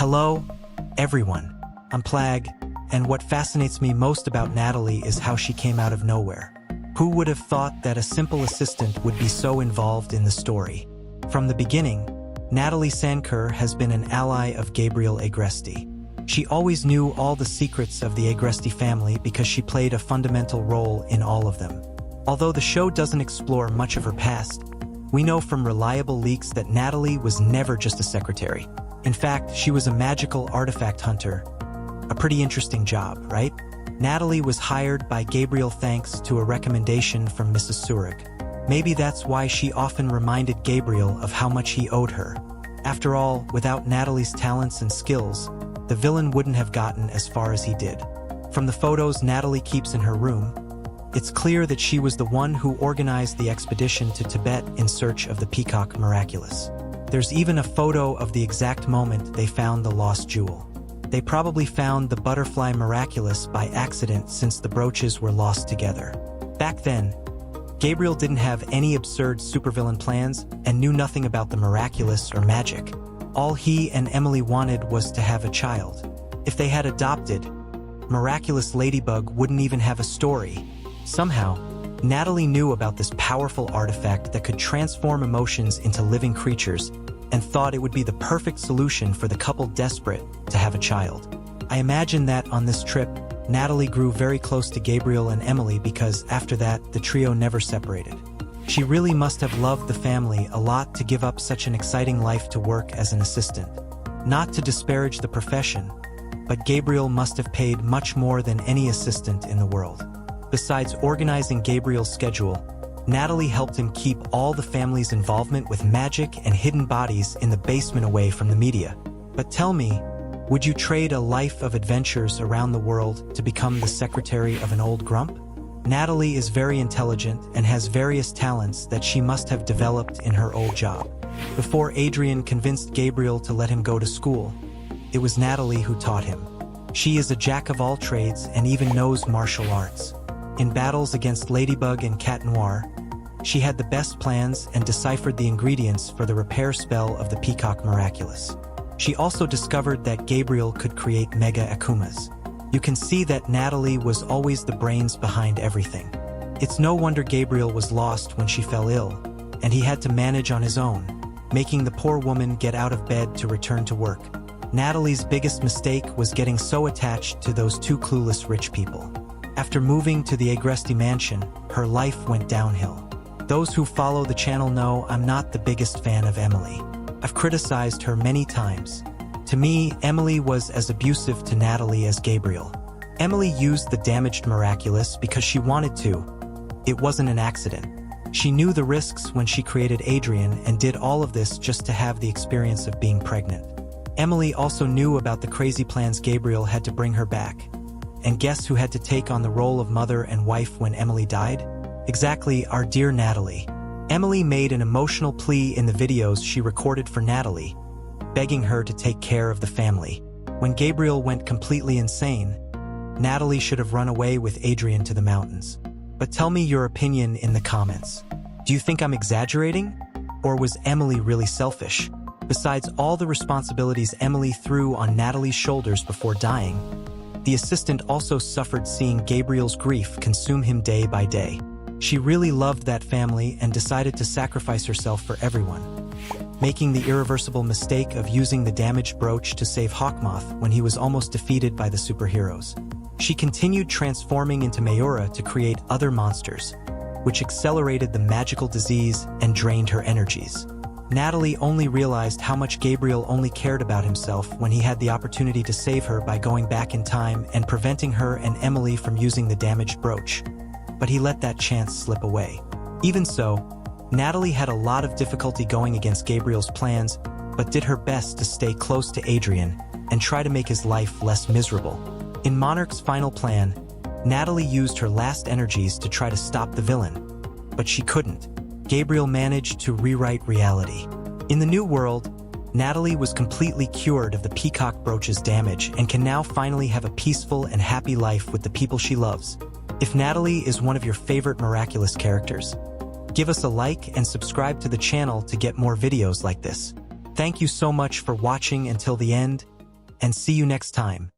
Hello, everyone. I'm Plag, and what fascinates me most about Nathalie is how she came out of nowhere. Who would have thought that a simple assistant would be so involved in the story? From the beginning, Nathalie Sancoeur has been an ally of Gabriel Agresti. She always knew all the secrets of the Agresti family because she played a fundamental role in all of them. Although the show doesn't explore much of her past, we know from reliable leaks that Nathalie was never just a secretary. In fact, she was a magical artifact hunter. A pretty interesting job, right? Nathalie was hired by Gabriel thanks to a recommendation from Mrs. Zurich. Maybe that's why she often reminded Gabriel of how much he owed her. After all, without Nathalie's talents and skills, the villain wouldn't have gotten as far as he did. From the photos Nathalie keeps in her room, it's clear that she was the one who organized the expedition to Tibet in search of the peacock Miraculous. There's even a photo of the exact moment they found the lost jewel. They probably found the butterfly Miraculous by accident since the brooches were lost together. Back then, Gabriel didn't have any absurd supervillain plans and knew nothing about the miraculous or magic. All he and Emily wanted was to have a child. If they had adopted, Miraculous Ladybug wouldn't even have a story. Somehow, Nathalie knew about this powerful artifact that could transform emotions into living creatures and thought it would be the perfect solution for the couple desperate to have a child. I imagine that on this trip, Nathalie grew very close to Gabriel and Emily because after that, the trio never separated. She really must have loved the family a lot to give up such an exciting life to work as an assistant. Not to disparage the profession, but Gabriel must have paid much more than any assistant in the world. Besides organizing Gabriel's schedule, Nathalie helped him keep all the family's involvement with magic and hidden bodies in the basement away from the media. But tell me, would you trade a life of adventures around the world to become the secretary of an old grump? Nathalie is very intelligent and has various talents that she must have developed in her old job. Before Adrian convinced Gabriel to let him go to school, it was Nathalie who taught him. She is a jack of all trades and even knows martial arts. In battles against Ladybug and Cat Noir, she had the best plans and deciphered the ingredients for the repair spell of the Peacock Miraculous. She also discovered that Gabriel could create Mega Akumas. You can see that Nathalie was always the brains behind everything. It's no wonder Gabriel was lost when she fell ill, and he had to manage on his own, making the poor woman get out of bed to return to work. Nathalie's biggest mistake was getting so attached to those two clueless rich people. After moving to the Agresti mansion, her life went downhill. Those who follow the channel know I'm not the biggest fan of Emily. I've criticized her many times. To me, Emily was as abusive to Nathalie as Gabriel. Emily used the damaged Miraculous because she wanted to. It wasn't an accident. She knew the risks when she created Adrian and did all of this just to have the experience of being pregnant. Emily also knew about the crazy plans Gabriel had to bring her back. And guess who had to take on the role of mother and wife when Emily died? Exactly, our dear Nathalie. Emily made an emotional plea in the videos she recorded for Nathalie, begging her to take care of the family. When Gabriel went completely insane, Nathalie should have run away with Adrian to the mountains. But tell me your opinion in the comments. Do you think I'm exaggerating? Or was Emily really selfish? Besides all the responsibilities Emily threw on Nathalie's shoulders before dying, the assistant also suffered seeing Gabriel's grief consume him day by day. She really loved that family and decided to sacrifice herself for everyone, making the irreversible mistake of using the damaged brooch to save Hawkmoth when he was almost defeated by the superheroes. She continued transforming into Mayura to create other monsters, which accelerated the magical disease and drained her energies. Nathalie only realized how much Gabriel only cared about himself when he had the opportunity to save her by going back in time and preventing her and Emily from using the damaged brooch. But he let that chance slip away. Even so, Nathalie had a lot of difficulty going against Gabriel's plans, but did her best to stay close to Adrian and try to make his life less miserable. In Monarch's final plan, Nathalie used her last energies to try to stop the villain, but she couldn't. Gabriel managed to rewrite reality. In the new world, Nathalie was completely cured of the peacock brooch's damage and can now finally have a peaceful and happy life with the people she loves. If Nathalie is one of your favorite Miraculous characters, give us a like and subscribe to the channel to get more videos like this. Thank you so much for watching until the end, and see you next time.